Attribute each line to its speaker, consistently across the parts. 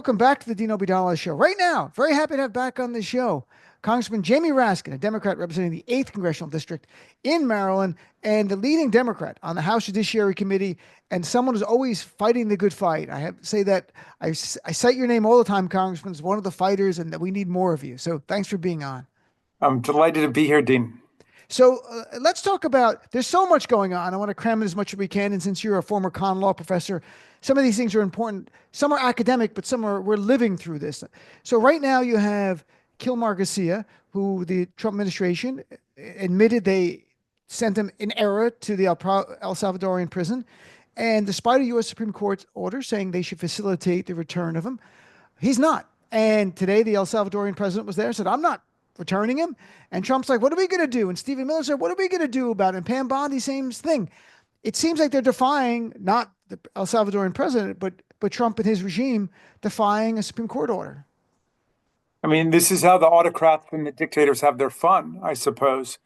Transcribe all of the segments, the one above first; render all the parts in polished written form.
Speaker 1: Welcome back to the Dean Obeidallah Show. Right now, very happy to have back on the show Congressman Jamie Raskin, a Democrat representing the 8th Congressional District in Maryland, and the leading Democrat on the House Judiciary Committee, and someone who's always fighting the good fight. I have to say that I cite your name all the time, Congressman, as one of the fighters, and that we need more of you. So thanks for being on.
Speaker 2: I'm delighted to be here, Dean.
Speaker 1: So let's talk about, there's so much going on. I want to cram in as much as we can. And since you're a former con law professor, some of these things are important. Some are academic, but some are, we're living through this. So right now you have Kilmar Garcia, who the Trump administration admitted they sent him in error to the El Salvadorian prison. And despite a U.S. Supreme Court order saying they should facilitate the return of him, he's not. And today the El Salvadorian president was there and said, I'm not returning him. And Trump's like, what are we going to do? And Stephen Miller said, what are we going to do about it? And Pam Bondi, same thing. It seems like they're defying not the El Salvadorian president, but Trump and his regime defying a Supreme Court order.
Speaker 2: I mean, this is how the autocrats and the dictators have their fun, I suppose.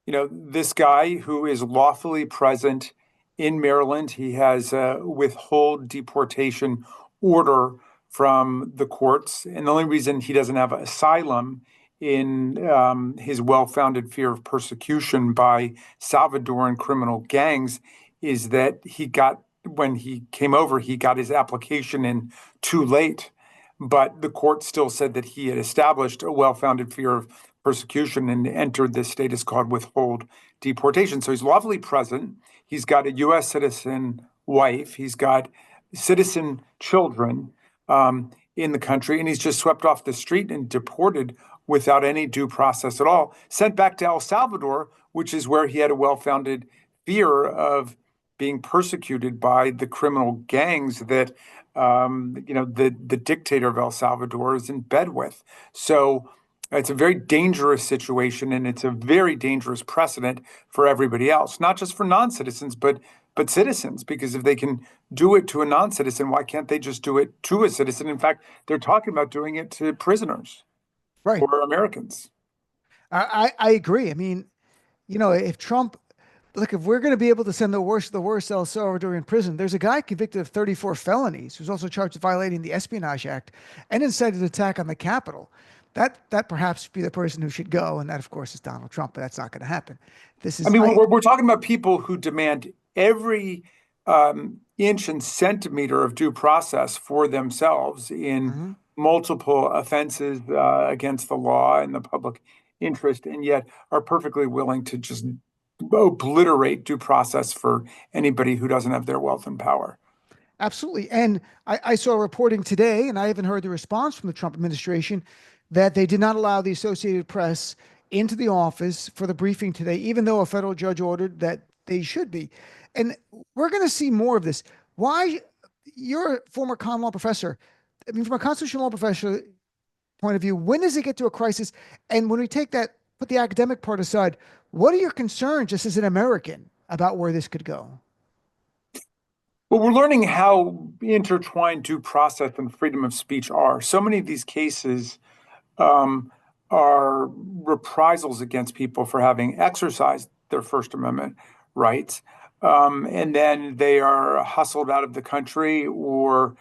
Speaker 2: This guy who is lawfully present in Maryland, he has a withhold deportation order from the courts. And the only reason he doesn't have asylum in his well-founded fear of persecution by Salvadoran criminal gangs is that when he came over, he got his application in too late. But the court still said that he had established a well-founded fear of persecution and entered this status called withhold deportation. So he's lawfully present. He's got a U.S. citizen wife. He's got citizen children in the country, and he's just swept off the street and deported without any due process at all, sent back to El Salvador, which is where he had a well-founded fear of being persecuted by the criminal gangs that the dictator of El Salvador is in bed with. So it's a very dangerous situation, and it's a very dangerous precedent for everybody else, not just for non-citizens, but citizens, because if they can do it to a non-citizen, why can't they just do it to a citizen? In fact, they're talking about doing it to prisoners
Speaker 1: Right.
Speaker 2: or Americans.
Speaker 1: I agree. I mean, if Trump, look, if we're going to be able to send the worst El Salvadorian prison, there's a guy convicted of 34 felonies who's also charged with violating the Espionage Act and incited attack on the Capitol. That perhaps be the person who should go, and that, of course, is Donald Trump, but that's not going to happen.
Speaker 2: We're talking about people who demand every inch and centimeter of due process for themselves in multiple offenses against the law and the public interest, and yet are perfectly willing to just obliterate due process for anybody who doesn't have their wealth and power.
Speaker 1: Absolutely. And I saw reporting today, and I haven't heard the response from the Trump administration, that they did not allow the Associated Press into the office for the briefing today, even though a federal judge ordered that they should be. And we're going to see more of this. Why? You're a former con law professor. I mean, from a constitutional law professor point of view, when does it get to a crisis? And when we take that, put the academic part aside, what are your concerns just as an American about where this could go?
Speaker 2: Well, we're learning how intertwined due process and freedom of speech are. So many of these cases are reprisals against people for having exercised their First Amendment rights. And then they are hustled out of the country or,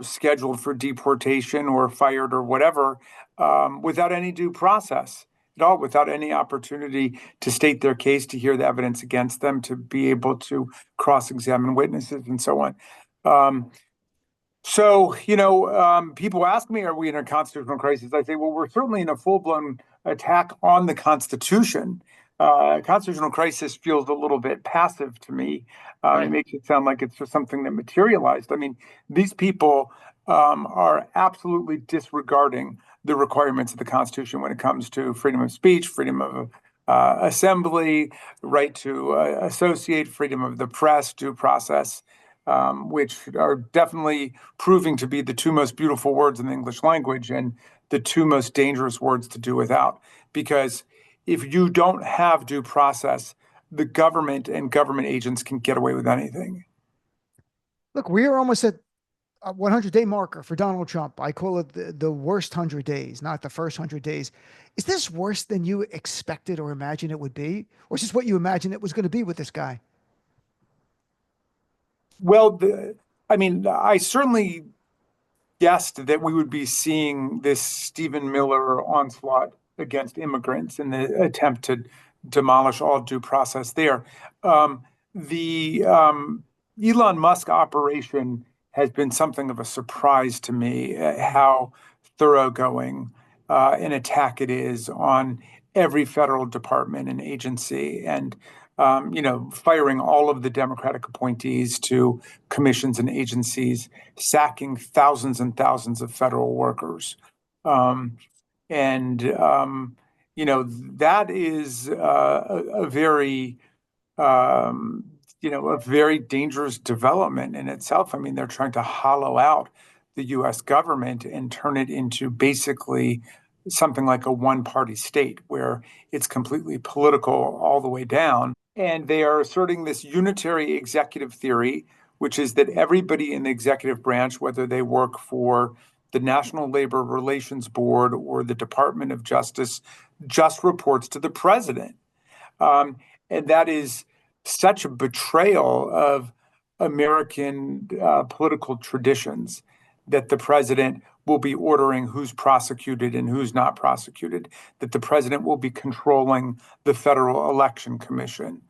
Speaker 2: scheduled for deportation or fired or whatever, without any due process at all, without any opportunity to state their case, to hear the evidence against them, to be able to cross-examine witnesses and so on. People ask me, are we in a constitutional crisis? I say, well, we're certainly in a full-blown attack on the Constitution. Constitutional crisis feels a little bit passive to me. It makes it sound like it's just something that materialized. I mean, these people are absolutely disregarding the requirements of the Constitution when it comes to freedom of speech, freedom of assembly, right to associate, freedom of the press, due process, which are definitely proving to be the two most beautiful words in the English language and the two most dangerous words to do without. Because if you don't have due process, the government and government agents can get away with anything.
Speaker 1: Look, we are almost at a 100-day marker for Donald Trump. I call it the worst 100 days, not the first 100 days. Is this worse than you expected or imagined it would be? Or is this what you imagined it was going to be with this guy?
Speaker 2: Well, I mean, I certainly guessed that we would be seeing this Stephen Miller onslaught against immigrants in the attempt to demolish all due process there. The Elon Musk operation has been something of a surprise to me, how thoroughgoing an attack it is on every federal department and agency, and firing all of the Democratic appointees to commissions and agencies, sacking thousands and thousands of federal workers. Um, and that is a very, a very dangerous development in itself. I mean, they're trying to hollow out the US government and turn it into basically something like a one-party state where it's completely political all the way down. And they are asserting this unitary executive theory, which is that everybody in the executive branch, whether they work for the National Labor Relations Board or the Department of Justice, just reports to the president. And that is such a betrayal of American political traditions that the president will be ordering who's prosecuted and who's not prosecuted, that the president will be controlling the Federal Election Commission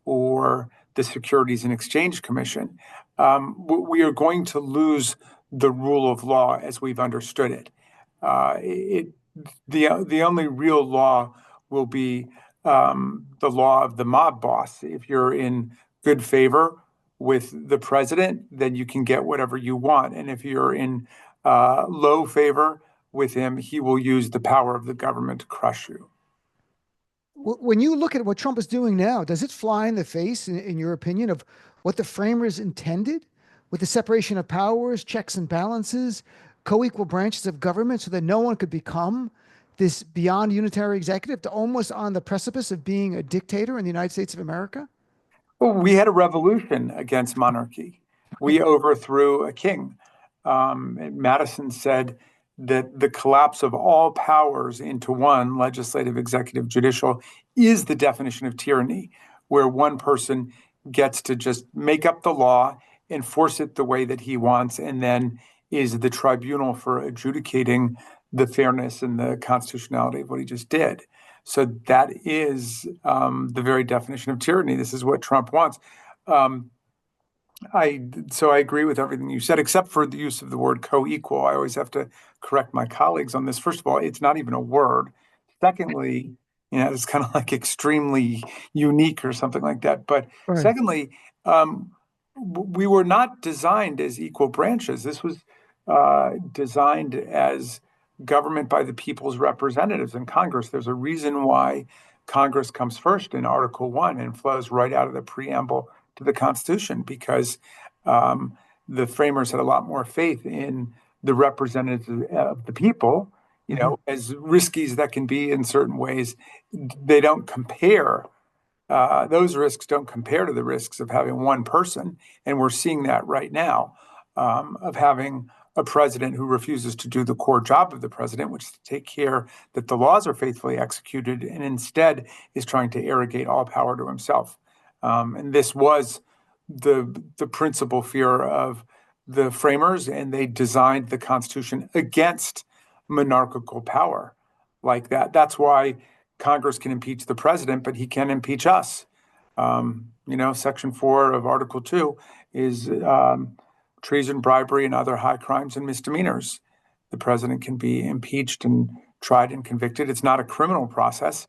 Speaker 2: or the Securities and Exchange Commission. We are going to lose the rule of law as we've understood it. The only real law will be the law of the mob boss. If you're in good favor with the president, then you can get whatever you want. And if you're in low favor with him, he will use the power of the government to crush you.
Speaker 1: When you look at what Trump is doing now, does it fly in the face, in your opinion, of what the framers intended with the separation of powers, checks and balances, co-equal branches of government so that no one could become this beyond unitary executive to almost on the precipice of being a dictator in the United States of America?
Speaker 2: Well, we had a revolution against monarchy. We overthrew a king. Madison said that the collapse of all powers into one, legislative, executive, judicial, is the definition of tyranny, where one person gets to just make up the law, enforce it the way that he wants, and then is the tribunal for adjudicating the fairness and the constitutionality of what he just did. So that is the very definition of tyranny. This is what Trump wants. Um, I agree with everything you said, except for the use of the word co-equal. I always have to correct my colleagues on this. First of all, it's not even a word. Secondly, it's kind of like extremely unique or something like that. But
Speaker 1: Right.
Speaker 2: secondly, we were not designed as equal branches. This was designed as government by the people's representatives in Congress. There's a reason why Congress comes first in Article 1 and flows right out of the preamble to the Constitution, because the framers had a lot more faith in the representatives of the people. As risky as that can be in certain ways, they don't compare. Those risks don't compare to the risks of having one person. And we're seeing that right now, of having a president who refuses to do the core job of the president, which is to take care that the laws are faithfully executed, and instead is trying to arrogate all power to himself. And this was the principal fear of the framers, and they designed the Constitution against monarchical power like that. That's why Congress can impeach the president, but he can't impeach us. Section 4 of Article 2 is treason, bribery, and other high crimes and misdemeanors. The president can be impeached and tried and convicted. It's not a criminal process,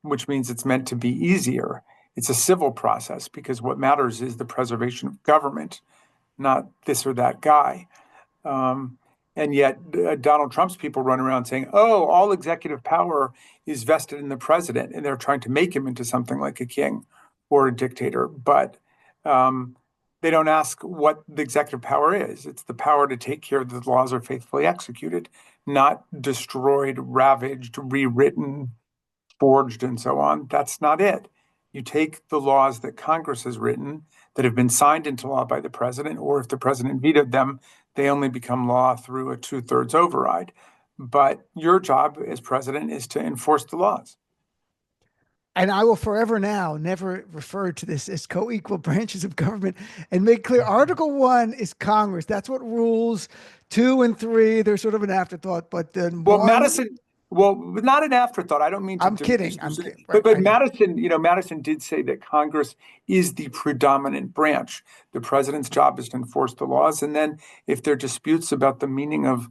Speaker 2: which means it's meant to be easier. It's a civil process, because what matters is the preservation of government, not this or that guy. And yet Donald Trump's people run around saying, oh, all executive power is vested in the president, and they're trying to make him into something like a king or a dictator. But they don't ask what the executive power is. It's the power to take care that the laws are faithfully executed, not destroyed, ravaged, rewritten, forged, and so on. That's not it. You take the laws that Congress has written that have been signed into law by the president, or if the president vetoed them, they only become law through a 2/3 override. But your job as president is to enforce the laws.
Speaker 1: And I will forever now never refer to this as co-equal branches of government and make clear Article 1 is Congress. That's what rules. 2 and 3, they're sort of an afterthought, but then
Speaker 2: Well,
Speaker 1: 1,
Speaker 2: Madison, well, not an afterthought. I don't mean to
Speaker 1: I'm
Speaker 2: diminish
Speaker 1: kidding.
Speaker 2: this,
Speaker 1: Right.
Speaker 2: but
Speaker 1: I know.
Speaker 2: Madison, Madison did say that Congress is the predominant branch. The president's job is to enforce the laws, and then if there are disputes about the meaning of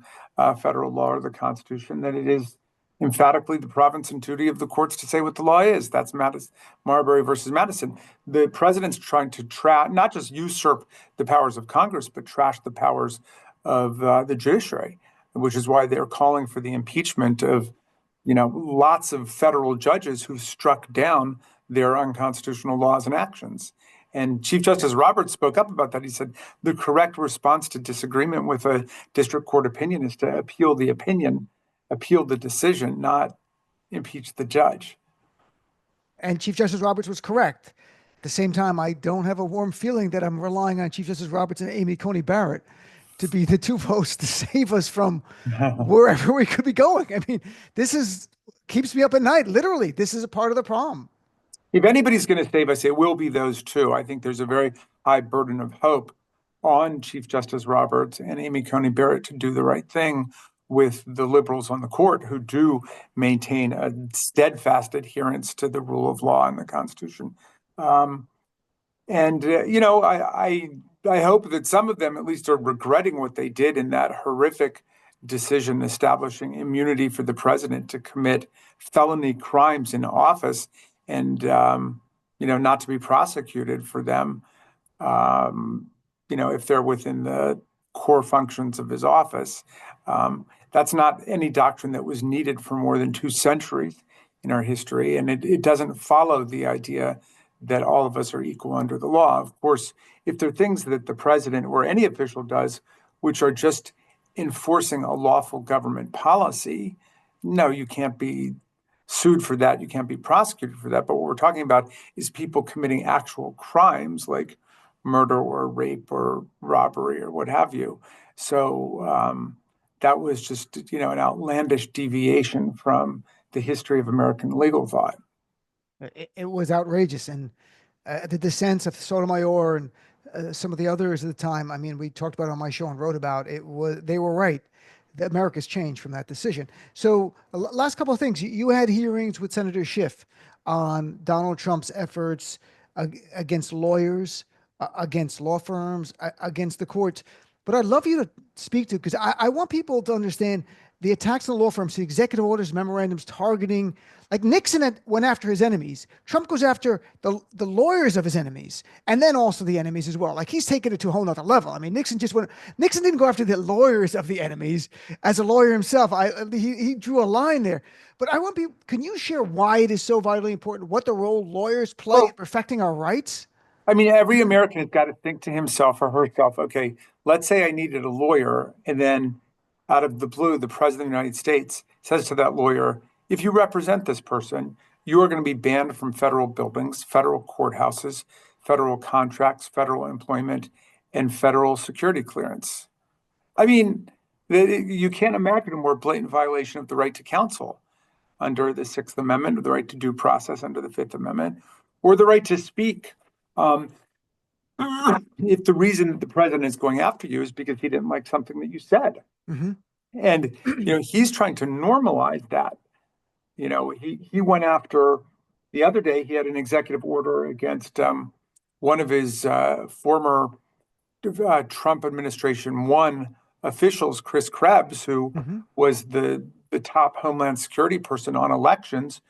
Speaker 2: federal law or the Constitution, then it is emphatically the province and duty of the courts to say what the law is. That's Madison, Marbury versus Madison. The president's trying to not just usurp the powers of Congress, but trash the powers of the judiciary, which is why they're calling for the impeachment of, lots of federal judges who struck down their unconstitutional laws and actions. And Chief Justice Roberts spoke up about that. He said the correct response to disagreement with a district court opinion is to appeal the opinion, appeal the decision, not impeach the judge.
Speaker 1: And Chief Justice Roberts was correct. At the same time, I don't have a warm feeling that I'm relying on Chief Justice Roberts and Amy Coney Barrett to be the two votes to save us from wherever we could be going. I mean, keeps me up at night. Literally, this is a part of the problem.
Speaker 2: If anybody's going to save us, it will be those two. I think there's a very high burden of hope on Chief Justice Roberts and Amy Coney Barrett to do the right thing with the liberals on the court who do maintain a steadfast adherence to the rule of law and the Constitution. I hope that some of them at least are regretting what they did in that horrific decision establishing immunity for the president to commit felony crimes in office and, not to be prosecuted for them, if they're within the core functions of his office. That's not any doctrine that was needed for more than 2 centuries in our history. And it doesn't follow the idea that all of us are equal under the law. Of course, if there are things that the president or any official does, which are just enforcing a lawful government policy, no, you can't be sued for that. You can't be prosecuted for that. But what we're talking about is people committing actual crimes like murder or rape or robbery or what have you. So that was just, an outlandish deviation from the history of American legal thought.
Speaker 1: It was outrageous. And the dissents of Sotomayor and some of the others at the time, I mean, we talked about it on my show and wrote about it. They were right. America's changed from that decision. So last couple of things. You had hearings with Senator Schiff on Donald Trump's efforts against lawyers, against law firms, against the courts. But I'd love you to speak to, because I want people to understand the attacks on the law firms, the executive orders, memorandums targeting, like Nixon went after his enemies. Trump goes after the lawyers of his enemies, and then also the enemies as well. Like he's taken it to a whole nother level. I mean, Nixon didn't go after the lawyers of the enemies as a lawyer himself. He drew a line there. But can you share why it is so vitally important, what the role lawyers play in perfecting our rights?
Speaker 2: I mean, every American has got to think to himself or herself, okay, let's say I needed a lawyer, and then out of the blue, the president of the United States says to that lawyer, if you represent this person, you are going to be banned from federal buildings, federal courthouses, federal contracts, federal employment, and federal security clearance. I mean, you can't imagine a more blatant violation of the right to counsel under the Sixth Amendment, or the right to due process under the Fifth Amendment, or the right to speak. If the reason the president is going after you is because he didn't like something that you said.
Speaker 1: Mm-hmm.
Speaker 2: And, he's trying to normalize that. He went after, the other day, he had an executive order against one of his former Trump administration one officials, Chris Krebs, who was the top Homeland Security person on elections,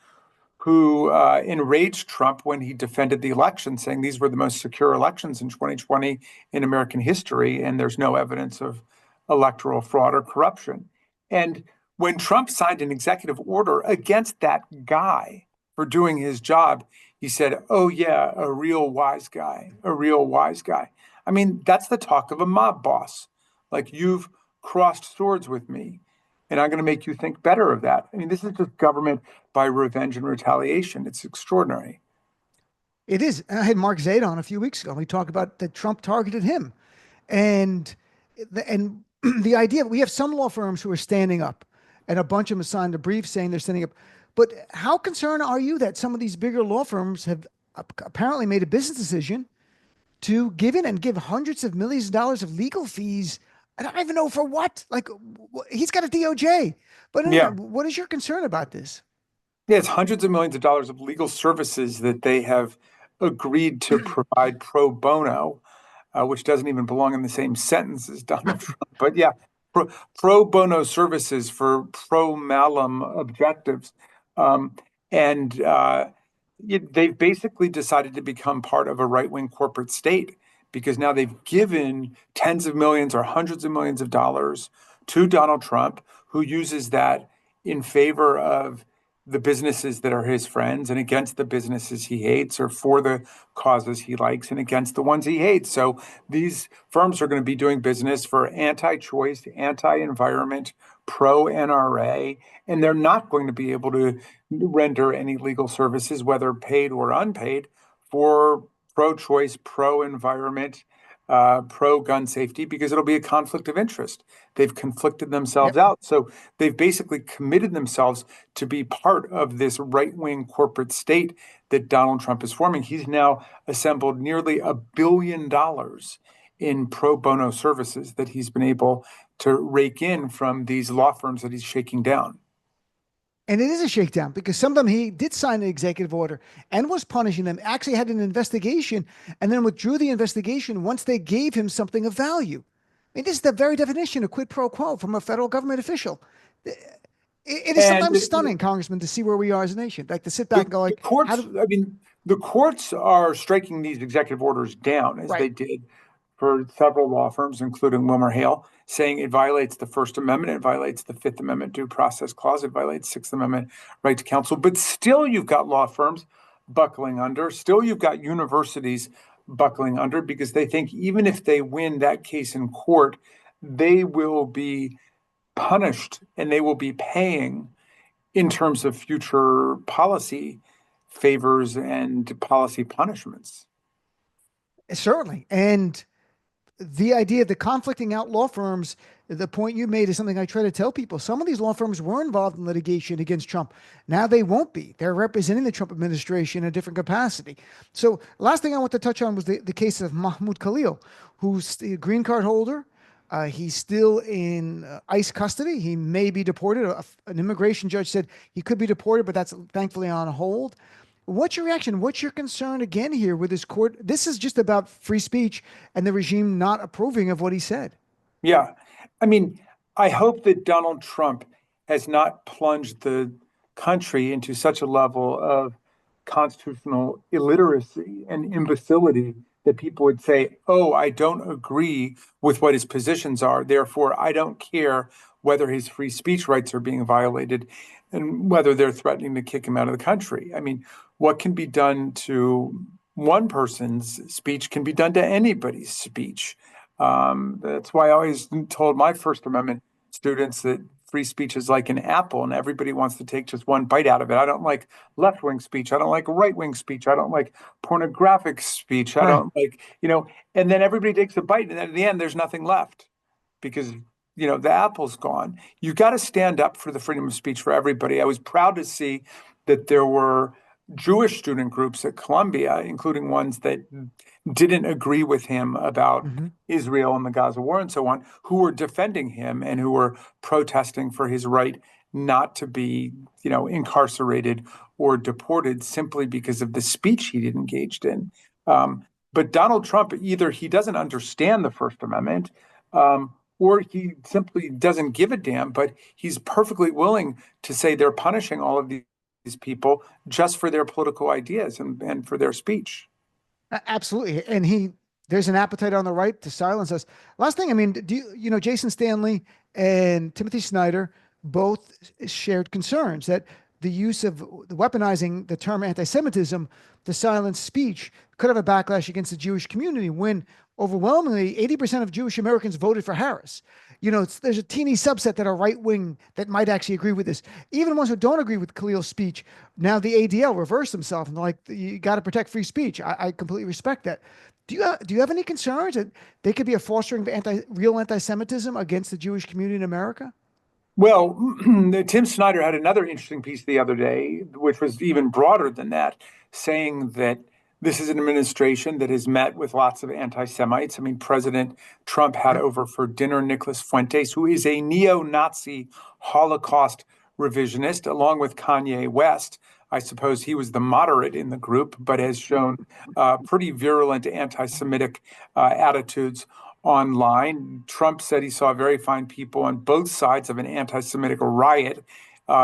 Speaker 2: who enraged Trump when he defended the election, saying these were the most secure elections in 2020 in American history, and there's no evidence of electoral fraud or corruption. And when Trump signed an executive order against that guy for doing his job, he said, oh, yeah, a real wise guy, a real wise guy. I mean, that's the talk of a mob boss. Like, you've crossed swords with me, and I'm going to make you think better of that. I mean, this is just government by revenge and retaliation. It's extraordinary.
Speaker 1: It is. I had Mark Zaid on a few weeks ago, and we talked about that Trump targeted him. And the idea, we have some law firms who are standing up, and a bunch of them signed a brief saying they're standing up. But how concerned are you that some of these bigger law firms have apparently made a business decision to give in and give hundreds of millions of dollars of legal fees? I don't even know for what. Like, he's got a DOJ. But anyway,
Speaker 2: Yeah.
Speaker 1: what is your concern about this?
Speaker 2: Yeah, it's hundreds of millions of dollars of legal services that they have agreed to provide pro bono, which doesn't even belong in the same sentence as Donald Trump. But yeah, pro bono services for pro malum objectives. Um, and they've basically decided to become part of a right wing corporate state because now they've given tens of millions or hundreds of millions of dollars to Donald Trump, who uses that in favor of the businesses that are his friends and against the businesses he hates, or for the causes he likes and against the ones he hates. So these firms are going to be doing business for anti-choice, anti-environment, pro-NRA, and they're not going to be able to render any legal services, whether paid or unpaid, for pro-choice, pro-environment, pro-gun safety, because it'll be a conflict of interest. They've conflicted themselves
Speaker 1: Yep.
Speaker 2: out. So they've basically committed themselves to be part of this right-wing corporate state that Donald Trump is forming. He's now assembled nearly $1 billion in pro bono services that he's been able to rake in from these law firms that he's shaking down.
Speaker 1: And it is a shakedown because some of them he did sign an executive order and was punishing them, actually had an investigation, and then withdrew the investigation once they gave him something of value. I mean, this is the very definition of quid pro quo from a federal government official. It is
Speaker 2: And
Speaker 1: sometimes stunning, Congressman, to see where we are as a nation. Like to sit back and go,
Speaker 2: the
Speaker 1: like, how
Speaker 2: courts,
Speaker 1: do
Speaker 2: I mean, the courts are striking these executive orders down, as
Speaker 1: right?
Speaker 2: they did for several law firms, including Wilmer Hale, saying it violates the First Amendment, it violates the Fifth Amendment due process clause, it violates Sixth Amendment right to counsel. But still, you've got law firms buckling under. Still, you've got universities buckling under because they think even if they win that case in court, they will be punished and they will be paying in terms of future policy favors and policy punishments.
Speaker 1: Certainly, and the idea of the conflicting out law firms, the point you made is something I try to tell people. Some of these law firms were involved in litigation against Trump. Now they won't be. They're representing the Trump administration in a different capacity. So, last thing I want to touch on was the case of Mahmoud Khalil, who's the green card holder. He's still in ICE custody. He may be deported. An immigration judge said he could be deported, but that's thankfully on hold. What's your reaction? What's your concern again here with this court? This is just about free speech and the regime not approving of what he said.
Speaker 2: Yeah. I mean, I hope that Donald Trump has not plunged the country into such a level of constitutional illiteracy and imbecility that people would say, oh, I don't agree with what his positions are. Therefore, I don't care whether his free speech rights are being violated and whether they're threatening to kick him out of the country. I mean, what can be done to one person's speech can be done to anybody's speech. That's why I always told my First Amendment students that free speech is like an apple and everybody wants to take just one bite out of it. I don't like left wing speech. I don't like right wing speech. I don't like pornographic speech. I
Speaker 1: Right.
Speaker 2: don't like, and then everybody takes a bite and then at the end there's nothing left because, the apple's gone. You got to stand up for the freedom of speech for everybody. I was proud to see that there were Jewish student groups at Columbia, including ones that didn't agree with him about
Speaker 1: Mm-hmm.
Speaker 2: Israel and the Gaza war and so on, who were defending him and who were protesting for his right not to be, incarcerated or deported simply because of the speech he'd engaged in. But Donald Trump, either he doesn't understand the First Amendment, or he simply doesn't give a damn, but he's perfectly willing to say they're punishing all of these people just for their political ideas and for their speech.
Speaker 1: Absolutely. And there's an appetite on the right to silence us. Last thing, I mean, Jason Stanley and Timothy Snyder both shared concerns that the use of the weaponizing the term anti-Semitism to silence speech could have a backlash against the Jewish community when overwhelmingly 80% of Jewish Americans voted for Harris. There's a teeny subset that are right wing that might actually agree with this. Even ones who don't agree with Khalil's speech, now the ADL reversed themselves and they're like, you got to protect free speech. I completely respect that. Do you have any concerns that they could be a fostering of real anti-Semitism against the Jewish community in America?
Speaker 2: Well, Tim Snyder had another interesting piece the other day, which was even broader than that, saying that this is an administration that has met with lots of anti-Semites. I mean, President Trump had over for dinner Nicholas Fuentes, who is a neo-Nazi Holocaust revisionist, along with Kanye West. I suppose he was the moderate in the group, but has shown pretty virulent anti-Semitic attitudes online. Trump said he saw very fine people on both sides of an anti-Semitic riot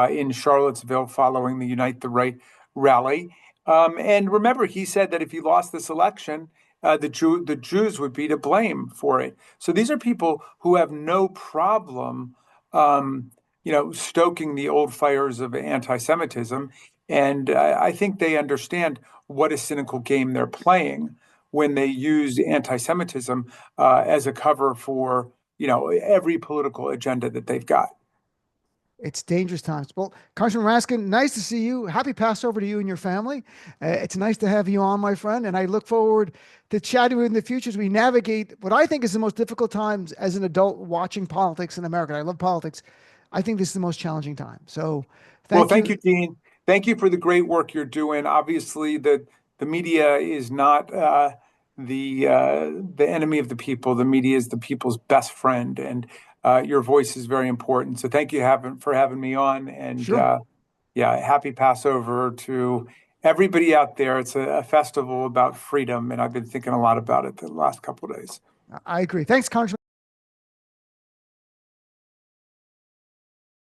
Speaker 2: in Charlottesville following the Unite the Right rally. And remember, he said that if he lost this election, the Jews would be to blame for it. So these are people who have no problem, stoking the old fires of anti-Semitism. And I think they understand what a cynical game they're playing when they use anti-Semitism as a cover for every political agenda that they've got.
Speaker 1: It's dangerous times. Well, Congressman Raskin, nice to see you. Happy Passover to you and your family. It's nice to have you on, my friend, and I look forward to chatting with you in the future as we navigate what I think is the most difficult times as an adult watching politics in America. I love politics. I think this is the most challenging time. So,
Speaker 2: Well,
Speaker 1: thank
Speaker 2: thank
Speaker 1: you.
Speaker 2: you, Dean. Thank you for the great work you're doing. Obviously, the media is not the enemy of the people. The media is the people's best friend, and your voice is very important. So, thank you for having me on. And
Speaker 1: Sure.
Speaker 2: yeah, happy Passover to everybody out there. It's a festival about freedom, and I've been thinking a lot about it the last couple of days.
Speaker 1: I agree. Thanks, Congressman.